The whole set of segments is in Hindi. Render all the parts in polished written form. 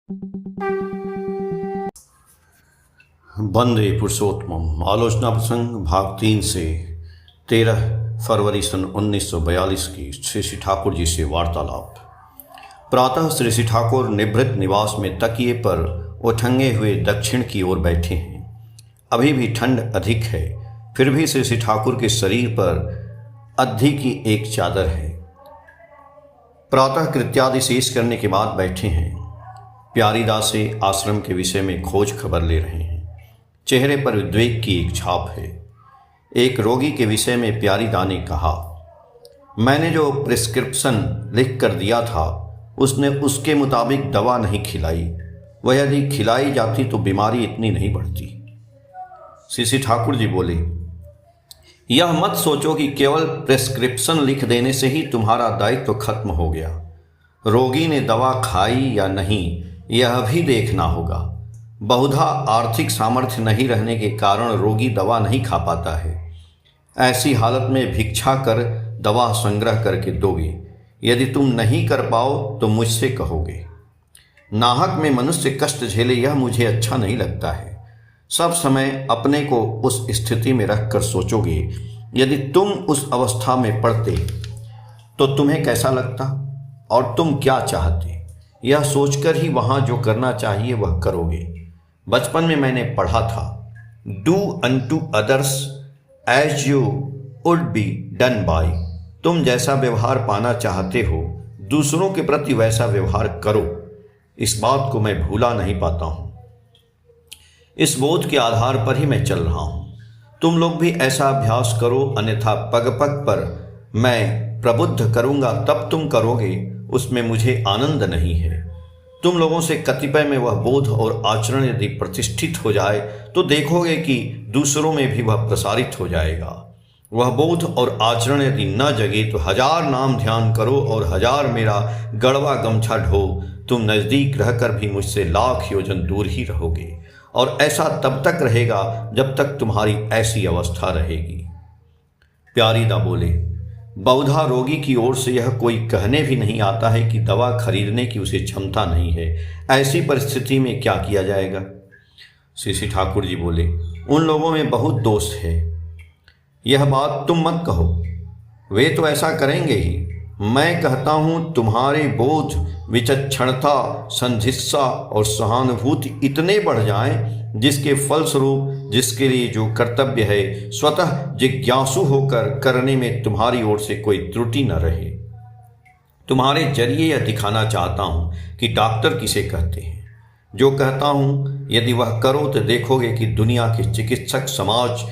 वंदे पुरुषोत्तम। आलोचना प्रसंग भाग 3 से 13 फरवरी सन 1942 की श्री श्री ठाकुर जी से वार्तालाप। प्रातः श्री श्री ठाकुर निभृत निवास में तकिए पर उठंगे हुए दक्षिण की ओर बैठे हैं। अभी भी ठंड अधिक है, फिर भी श्री श्री ठाकुर के शरीर पर अद्धी की एक चादर है। प्रातः कृत्यादि शेष करने के बाद बैठे हैं। प्यारीदास से आश्रम के विषय में खोज खबर ले रहे हैं। चेहरे पर उद्वेग की एक छाप है। एक रोगी के विषय में प्यारीदा ने कहा, मैंने जो प्रिस्क्रिप्शन लिख कर दिया था उसने उसके मुताबिक दवा नहीं खिलाई। वह यदि खिलाई जाती तो बीमारी इतनी नहीं बढ़ती। श्री ठाकुर जी बोले, यह मत सोचो कि केवल प्रिस्क्रिप्शन लिख देने से ही तुम्हारा दायित्व खत्म हो गया। रोगी ने दवा खाई या नहीं यह भी देखना होगा। बहुधा आर्थिक सामर्थ्य नहीं रहने के कारण रोगी दवा नहीं खा पाता है। ऐसी हालत में भिक्षा कर दवा संग्रह करके दोगे। यदि तुम नहीं कर पाओ तो मुझसे कहोगे। नाहक में मनुष्य कष्ट झेले यह मुझे अच्छा नहीं लगता है। सब समय अपने को उस स्थिति में रखकर सोचोगे, यदि तुम उस अवस्था में पड़ते तो तुम्हें कैसा लगता और तुम क्या चाहते। यह सोचकर ही वहाँ जो करना चाहिए वह करोगे। बचपन में मैंने पढ़ा था, do unto others as you would be done by. तुम जैसा व्यवहार पाना चाहते हो दूसरों के प्रति वैसा व्यवहार करो। इस बात को मैं भूला नहीं पाता हूँ। इस बोध के आधार पर ही मैं चल रहा हूँ। तुम लोग भी ऐसा अभ्यास करो, अन्यथा पग पग पर मैं प्रबुद्ध करूँगा तब तुम करोगे, उसमें मुझे आनंद नहीं है। तुम लोगों से कतिपय में वह बोध और आचरण यदि प्रतिष्ठित हो जाए तो देखोगे कि दूसरों में भी वह प्रसारित हो जाएगा। वह बोध और आचरण यदि न जगे तो 1000 नाम ध्यान करो और 1000 मेरा गड़वा गमछा ढो, तुम नज़दीक रहकर भी मुझसे लाख योजन दूर ही रहोगे। और ऐसा तब तक रहेगा जब तक तुम्हारी ऐसी अवस्था रहेगी। प्यारीदा बोले, बहुधा रोगी की ओर से यह कोई कहने भी नहीं आता है कि दवा खरीदने की उसे क्षमता नहीं है। ऐसी परिस्थिति में क्या किया जाएगा। श्री ठाकुर जी बोले, उन लोगों में बहुत दोष है। यह बात तुम मत कहो, वे तो ऐसा करेंगे ही। मैं कहता हूँ तुम्हारे बोध, विचक्षणता, संधित्सा और सहानुभूति इतने बढ़ जाएं जिसके फलस्वरूप जिसके लिए जो कर्तव्य है स्वतः जिज्ञासु होकर करने में तुम्हारी ओर से कोई त्रुटि न रहे। तुम्हारे जरिए यह दिखाना चाहता हूँ कि डॉक्टर किसे कहते हैं। जो कहता हूँ यदि वह करो तो देखोगे कि दुनिया के चिकित्सक समाज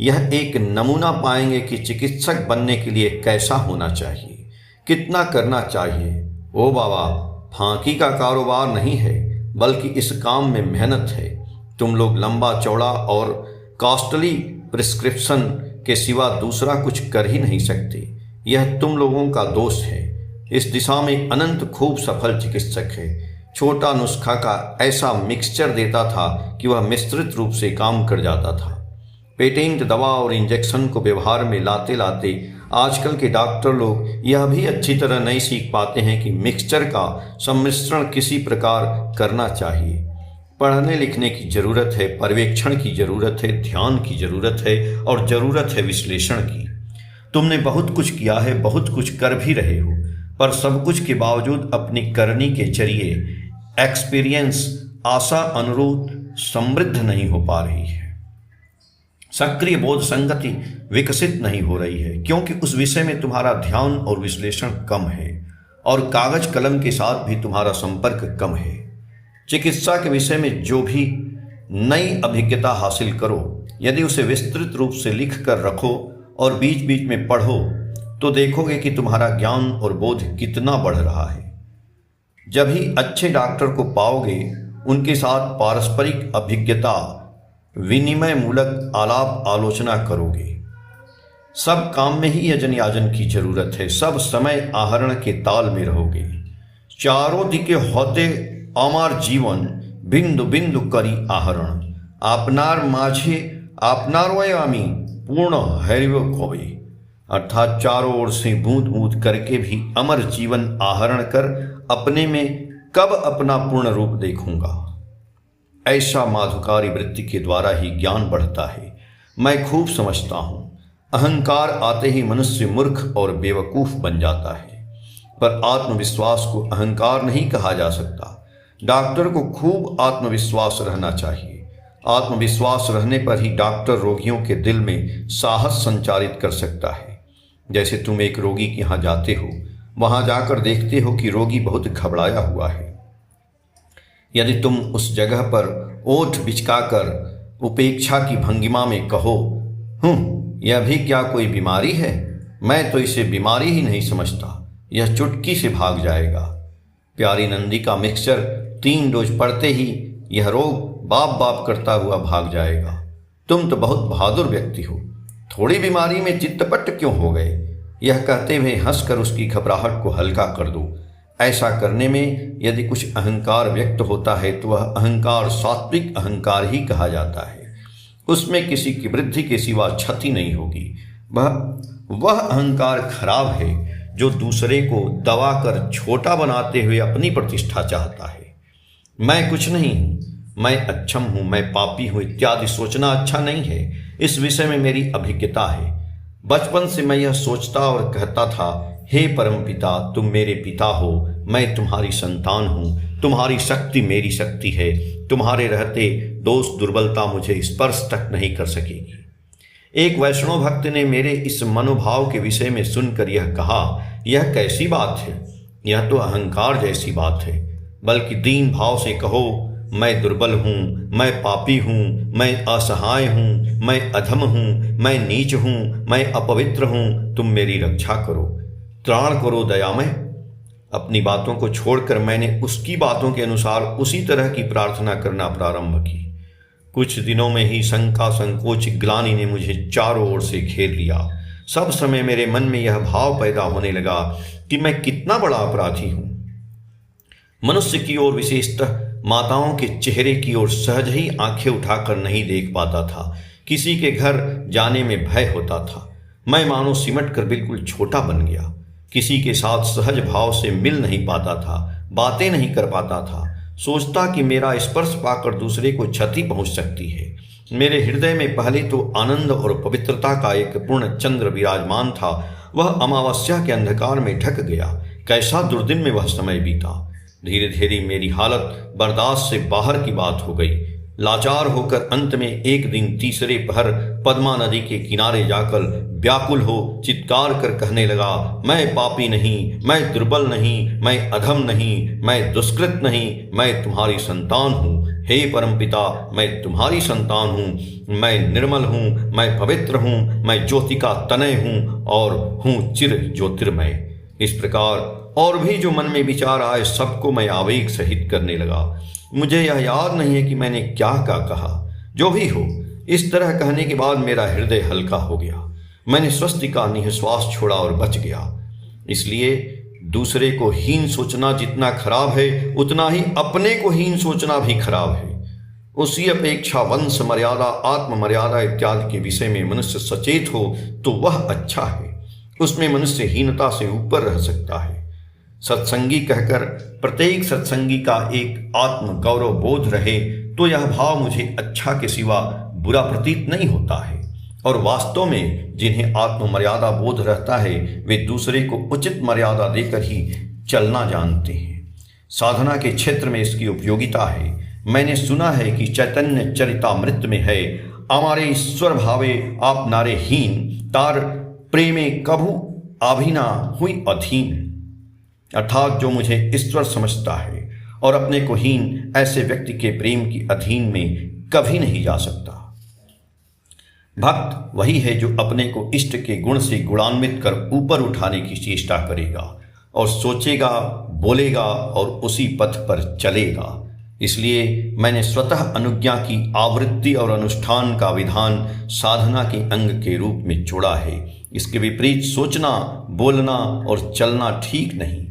यह एक नमूना पाएंगे कि चिकित्सक बनने के लिए कैसा होना चाहिए, कितना करना चाहिए। ओ बाबा, फांकी का कारोबार नहीं है, बल्कि इस काम में मेहनत है। तुम लोग लंबा चौड़ा और कॉस्टली प्रिस्क्रिप्शन के सिवा दूसरा कुछ कर ही नहीं सकते। यह तुम लोगों का दोष है। इस दिशा में अनंत खूब सफल चिकित्सक है। छोटा नुस्खा का ऐसा मिक्सचर देता था कि वह मिश्रित रूप से काम कर जाता था। पेटेंट दवा और इंजेक्शन को व्यवहार में लाते लाते आजकल के डॉक्टर लोग यह भी अच्छी तरह नहीं सीख पाते हैं कि मिक्सचर का सम्मिश्रण किसी प्रकार करना चाहिए। पढ़ने लिखने की ज़रूरत है, पर्यवेक्षण की ज़रूरत है, ध्यान की ज़रूरत है और ज़रूरत है विश्लेषण की। तुमने बहुत कुछ किया है, बहुत कुछ कर भी रहे हो, पर सब कुछ के बावजूद अपनी करनी के जरिए एक्सपीरियंस आशा अनुरूप समृद्ध नहीं हो पा रही है। सक्रिय बोध संगति विकसित नहीं हो रही है, क्योंकि उस विषय में तुम्हारा ध्यान और विश्लेषण कम है और कागज कलम के साथ भी तुम्हारा संपर्क कम है। चिकित्सा के विषय में जो भी नई अभिज्ञता हासिल करो, यदि उसे विस्तृत रूप से लिख कर रखो और बीच बीच में पढ़ो तो देखोगे कि तुम्हारा ज्ञान और बोध कितना बढ़ रहा है। जब ही अच्छे डॉक्टर को पाओगे, उनके साथ पारस्परिक अभिज्ञता विनिमय मूलक आलाप आलोचना करोगे। सब काम में ही यजन याजन की जरूरत है। सब समय आहरण के ताल में रहोगे। चारों दिके होते আমার জীবন बिंदु बिंदु करी आहरण। आपनार माझे आपनार आमी पूर्ण हैरिव कवि। अर्थात चारों ओर से बूंद बूंद करके भी अमर जीवन आहरण कर अपने में कब अपना पूर्ण रूप देखूंगा। ऐसा माधुकारी वृत्ति के द्वारा ही ज्ञान बढ़ता है। मैं खूब समझता हूँ, अहंकार आते ही मनुष्य मूर्ख और बेवकूफ़ बन जाता है। पर आत्मविश्वास को अहंकार नहीं कहा जा सकता। डॉक्टर को खूब आत्मविश्वास रहना चाहिए। आत्मविश्वास रहने पर ही डॉक्टर रोगियों के दिल में साहस संचारित कर सकता है। जैसे तुम एक रोगी के यहाँ जाते हो, वहाँ जाकर देखते हो कि रोगी बहुत घबराया हुआ है। यदि तुम उस जगह पर ओठ बिचकाकर उपेक्षा की भंगिमा में कहो, यह भी क्या कोई बीमारी है, मैं तो इसे बीमारी ही नहीं समझता, यह चुटकी से भाग जाएगा। प्यारी नंदी का मिक्सचर 3 डोज पड़ते ही यह रोग बाप बाप करता हुआ भाग जाएगा। तुम तो बहुत बहादुर व्यक्ति हो, थोड़ी बीमारी में चित्तपट क्यों हो गए। यह कहते हुए हंसकर उसकी घबराहट को हल्का कर दो। ऐसा करने में यदि कुछ अहंकार व्यक्त होता है तो वह अहंकार सात्विक अहंकार ही कहा जाता है। उसमें किसी की वृद्धि के सिवा क्षति नहीं होगी। वह अहंकार खराब है जो दूसरे को दबाकर छोटा बनाते हुए अपनी प्रतिष्ठा चाहता है। मैं कुछ नहीं हूँ, मैं अक्षम हूँ, मैं पापी हूँ इत्यादि सोचना अच्छा नहीं है। इस विषय में मेरी अभिज्ञता है। बचपन से मैं यह सोचता और कहता था, हे परम पिता, तुम मेरे पिता हो, मैं तुम्हारी संतान हूँ, तुम्हारी शक्ति मेरी शक्ति है, तुम्हारे रहते दोष दुर्बलता मुझे स्पर्श तक नहीं कर सकेगी। एक वैष्णव भक्त ने मेरे इस मनोभाव के विषय में सुनकर यह कहा, यह कैसी बात है, यह तो अहंकार जैसी बात है। बल्कि दीन भाव से कहो, मैं दुर्बल हूँ, मैं पापी हूँ, मैं असहाय हूँ, मैं अधम हूँ, मैं नीच हूँ, मैं अपवित्र हूँ, तुम मेरी रक्षा करो, त्राण करो दयामय। अपनी बातों को छोड़कर मैंने उसकी बातों के अनुसार उसी तरह की प्रार्थना करना प्रारंभ की। कुछ दिनों में ही शंका संकोच ग्लानि ने मुझे चारों ओर से घेर लिया। सब समय मेरे मन में यह भाव पैदा होने लगा कि मैं कितना बड़ा अपराधी हूँ। मनुष्य की ओर, विशेषतः माताओं के चेहरे की ओर सहज ही आंखें उठाकर नहीं देख पाता था। किसी के घर जाने में भय होता था। मैं मानो सिमट कर बिल्कुल छोटा बन गया। किसी के साथ सहज भाव से मिल नहीं पाता था, बातें नहीं कर पाता था। सोचता कि मेरा स्पर्श पाकर दूसरे को क्षति पहुंच सकती है। मेरे हृदय में पहले तो आनंद और पवित्रता का एक पूर्ण चंद्र विराजमान था। वह अमावस्या के अंधकार में ढक गया। कैसा दुर्दिन में वह समय बीता। धीरे धीरे मेरी हालत बर्दाश्त से बाहर की बात हो गई। लाचार होकर अंत में एक दिन तीसरे पहर पद्मा नदी के किनारे जाकर व्याकुल हो चित्कार कर कहने लगा, मैं पापी नहीं, मैं दुर्बल नहीं, मैं अधम नहीं, मैं दुष्कृत नहीं, मैं तुम्हारी संतान हूँ। हे परमपिता, मैं तुम्हारी संतान हूँ, मैं निर्मल हूँ, मैं पवित्र हूँ, मैं ज्योतिका तनय हूँ और हूँ चिर ज्योतिर्मय। इस प्रकार और भी जो मन में विचार आए सबको मैं आवेग सहित करने लगा। मुझे यह याद नहीं है कि मैंने क्या कहा। जो भी हो, इस तरह कहने के बाद मेरा हृदय हल्का हो गया। मैंने स्वस्ति का निःश्वास छोड़ा और बच गया। इसलिए दूसरे को हीन सोचना जितना खराब है, उतना ही अपने को हीन सोचना भी खराब है। उसी अपेक्षा वंश मर्यादा, आत्म मर्यादा इत्यादि के विषय में मनुष्य सचेत हो तो वह अच्छा है। उसमें मनुष्य हीनता से ऊपर रह सकता है। सत्संगी कहकर प्रत्येक सत्संगी का एक आत्म गौरव बोध रहे तो यह भाव मुझे अच्छा के सिवा बुरा प्रतीत नहीं होता है। और वास्तव में जिन्हें आत्म मर्यादा बोध रहता है वे दूसरे को उचित मर्यादा देकर ही चलना जानते हैं। साधना के क्षेत्र में इसकी उपयोगिता है। मैंने सुना है कि चैतन्य चरितामृत में है, हमारे ईश्वर भावे आप नारे हीन, तार प्रेमे कभू आभिना हुई अधीन। अर्थात जो मुझे ईश्वर समझता है और अपने को हीन, ऐसे व्यक्ति के प्रेम की अधीन में कभी नहीं जा सकता। भक्त वही है जो अपने को इष्ट के गुण से गुणान्वित कर ऊपर उठाने की चेष्टा करेगा और सोचेगा, बोलेगा और उसी पथ पर चलेगा। इसलिए मैंने स्वतः अनुज्ञा की आवृत्ति और अनुष्ठान का विधान साधना के अंग के रूप में जोड़ा है। इसके विपरीत सोचना, बोलना और चलना ठीक नहीं।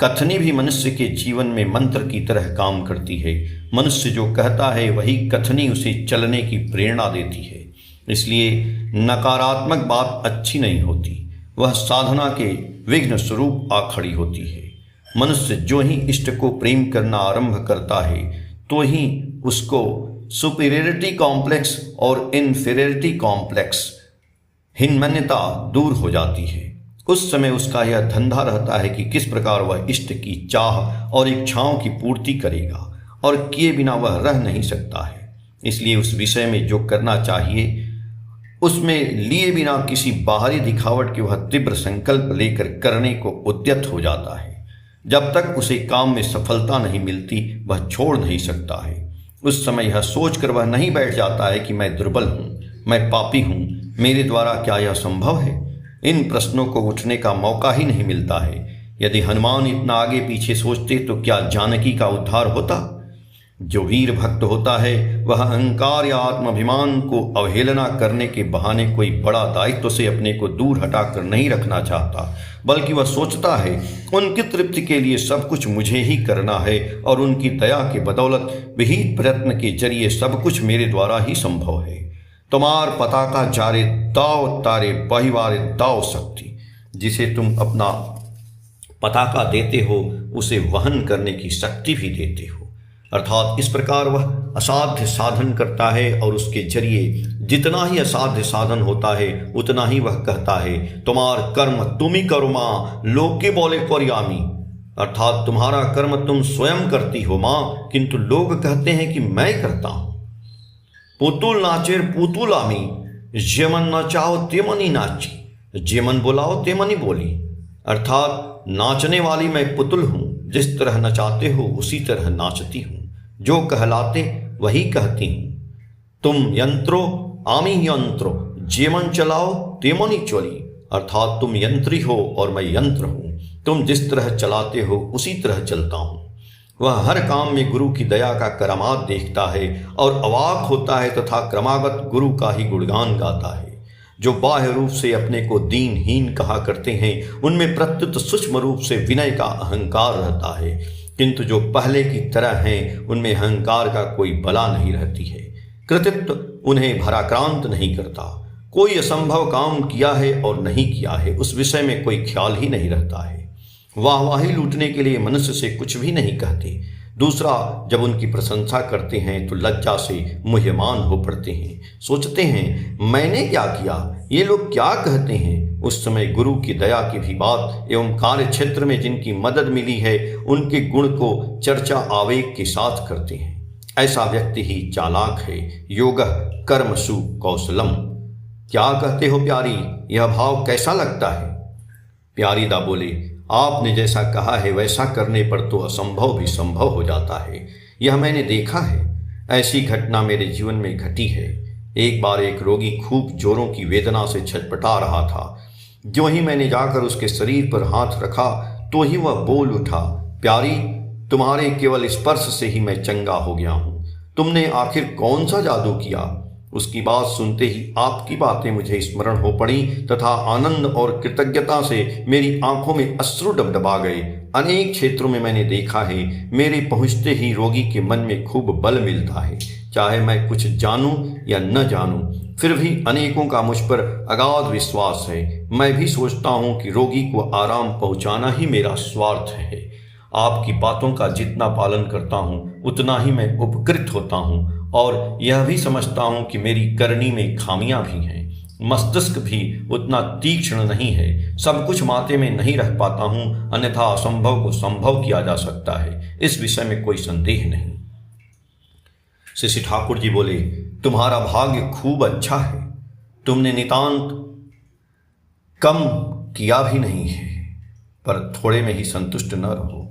कथनी भी मनुष्य के जीवन में मंत्र की तरह काम करती है। मनुष्य जो कहता है वही कथनी उसे चलने की प्रेरणा देती है। इसलिए नकारात्मक बात अच्छी नहीं होती, वह साधना के विघ्न स्वरूप आ खड़ी होती है। मनुष्य जो ही इष्ट को प्रेम करना आरंभ करता है तो ही उसको सुपीरियरिटी कॉम्प्लेक्स और इन्फीरियरिटी कॉम्प्लेक्स हीनमान्यता दूर हो जाती है। उस समय उसका यह धंधा रहता है कि किस प्रकार वह इष्ट की चाह और इच्छाओं की पूर्ति करेगा, और किए बिना वह रह नहीं सकता है। इसलिए उस विषय में जो करना चाहिए उसमें लिए बिना किसी बाहरी दिखावट के वह तीव्र संकल्प लेकर करने को उद्यत हो जाता है। जब तक उसे काम में सफलता नहीं मिलती वह छोड़ नहीं सकता है। उस समय यह सोचकर वह नहीं बैठ जाता है कि मैं दुर्बल हूँ, मैं पापी हूँ, मेरे द्वारा क्या यह संभव है। इन प्रश्नों को उठने का मौका ही नहीं मिलता है। यदि हनुमान इतना आगे पीछे सोचते तो क्या जानकी का उद्धार होता। जो वीर भक्त होता है वह अहंकार या आत्माभिमान को अवहेलना करने के बहाने कोई बड़ा दायित्व से अपने को दूर हटाकर नहीं रखना चाहता, बल्कि वह सोचता है उनकी तृप्ति के लिए सब कुछ मुझे ही करना है और उनकी दया के बदौलत विहित प्रयत्न के जरिए सब कुछ मेरे द्वारा ही संभव है। तुम्हार पताका जारे दाव तारे बहिवारे दाव शक्ति। जिसे तुम अपना पताका देते हो उसे वहन करने की शक्ति भी देते हो। अर्थात इस प्रकार वह असाध्य साधन करता है और उसके जरिए जितना ही असाध्य साधन होता है उतना ही वह कहता है तुम्हार कर्म तुम ही करो माँ, लोग के बोले कोरियामी। अर्थात तुम्हारा कर्म तुम स्वयं करती हो माँ, किंतु लोग कहते हैं कि मैं करता हूं। पुतुल नाचेर पुतुल आमी, जेमन नचाओ तेमनी नाची, जेमन बुलाओ तेमनी बोली। अर्थात नाचने वाली मैं पुतुल हूं, जिस तरह नचाते हो उसी तरह नाचती हूं, जो कहलाते वही कहती हूं। तुम यंत्रो आमी यंत्रो, जेमन चलाओ तेमनी चली। अर्थात तुम यंत्री हो और मैं यंत्र हूं, तुम जिस तरह चलाते हो उसी तरह चलता हूं। वह हर काम में गुरु की दया का करामात देखता है और अवाक होता है तथा क्रमागत गुरु का ही गुणगान गाता है। जो बाह्य रूप से अपने को दीनहीन कहा करते हैं उनमें प्रत्युत सूक्ष्म रूप से विनय का अहंकार रहता है, किंतु जो पहले की तरह हैं उनमें अहंकार का कोई बला नहीं रहती है। कृतित्व उन्हें भराक्रांत नहीं करता। कोई असंभव काम किया है और नहीं किया है उस विषय में कोई ख्याल ही नहीं रहता है। वाहवाही लूटने के लिए मनुष्य से कुछ भी नहीं कहते। दूसरा जब उनकी प्रशंसा करते हैं तो लज्जा से मुह्यमान हो पड़ते हैं, सोचते हैं मैंने क्या किया, ये लोग क्या कहते हैं। उस समय गुरु की दया की भी बात एवं कार्य क्षेत्र में जिनकी मदद मिली है उनके गुण को चर्चा आवेग के साथ करते हैं। ऐसा व्यक्ति ही चालाक है। योगः कर्मसु कौशलम। क्या कहते हो प्यारी, यह भाव कैसा लगता है। प्यारीदा बोले आपने जैसा कहा है वैसा करने पर तो असंभव भी संभव हो जाता है। यह मैंने देखा है। ऐसी घटना मेरे जीवन में घटी है। एक बार एक रोगी खूब जोरों की वेदना से छटपटा रहा था। जो ही मैंने जाकर उसके शरीर पर हाथ रखा तो ही वह बोल उठा, प्यारी तुम्हारे केवल स्पर्श से ही मैं चंगा हो गया हूँ। तुमने आखिर कौन सा जादू किया। उसकी बात सुनते ही आपकी बातें मुझे स्मरण हो पड़ी तथा आनंद और कृतज्ञता से मेरी आंखों में अश्रु डबडबा गए। अनेक क्षेत्रों में मैंने देखा है मेरे पहुंचते ही रोगी के मन में खूब बल मिलता है। चाहे मैं कुछ जानूं या न जानूं, फिर भी अनेकों का मुझ पर अगाध विश्वास है। मैं भी सोचता हूं कि रोगी को आराम पहुंचाना ही मेरा स्वार्थ है। आपकी बातों का जितना पालन करता हूं उतना ही मैं उपकृत होता हूं और यह भी समझता हूं कि मेरी करनी में खामियां भी हैं। मस्तिष्क भी उतना तीक्ष्ण नहीं है। सब कुछ माथे में नहीं रख पाता हूं, अन्यथा असंभव को संभव किया जा सकता है, इस विषय में कोई संदेह नहीं। श्री ठाकुर जी बोले तुम्हारा भाग्य खूब अच्छा है। तुमने नितांत कम किया भी नहीं है, पर थोड़े में ही संतुष्ट न रहो।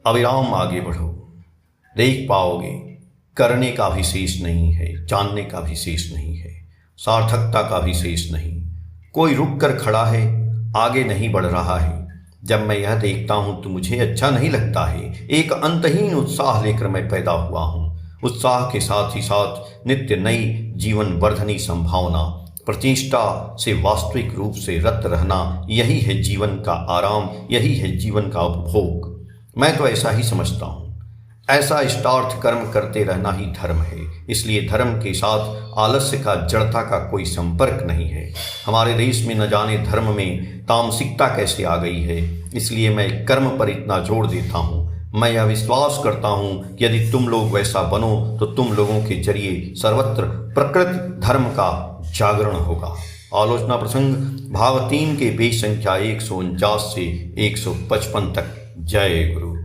अविराम आगे बढ़ो, देख पाओगे करने का भी शेष नहीं है, जानने का भी शेष नहीं है, सार्थकता का भी शेष नहीं। कोई रुक कर खड़ा है, आगे नहीं बढ़ रहा है। जब मैं यह देखता हूं तो मुझे अच्छा नहीं लगता है। एक अंतहीन उत्साह लेकर मैं पैदा हुआ हूं। उत्साह के साथ ही साथ नित्य नई जीवन वर्धनी संभावना, प्रतिष्ठा से वास्तविक रूप से रत रहना, यही है जीवन का आराम, यही है जीवन का उपभोग। मैं तो ऐसा ही समझता हूँ। ऐसा इष्टार्थ कर्म करते रहना ही धर्म है। इसलिए धर्म के साथ आलस्य का, जड़ता का कोई संपर्क नहीं है। हमारे देश में न जाने धर्म में तामसिकता कैसे आ गई है। इसलिए मैं कर्म पर इतना जोर देता हूँ। मैं यह विश्वास करता हूँ कि यदि तुम लोग वैसा बनो तो तुम लोगों के जरिए सर्वत्र प्रकृति धर्म का जागरण होगा। आलोचना प्रसंग भाव 3 के पेज संख्या 149 से 155 तक। जय गुरु।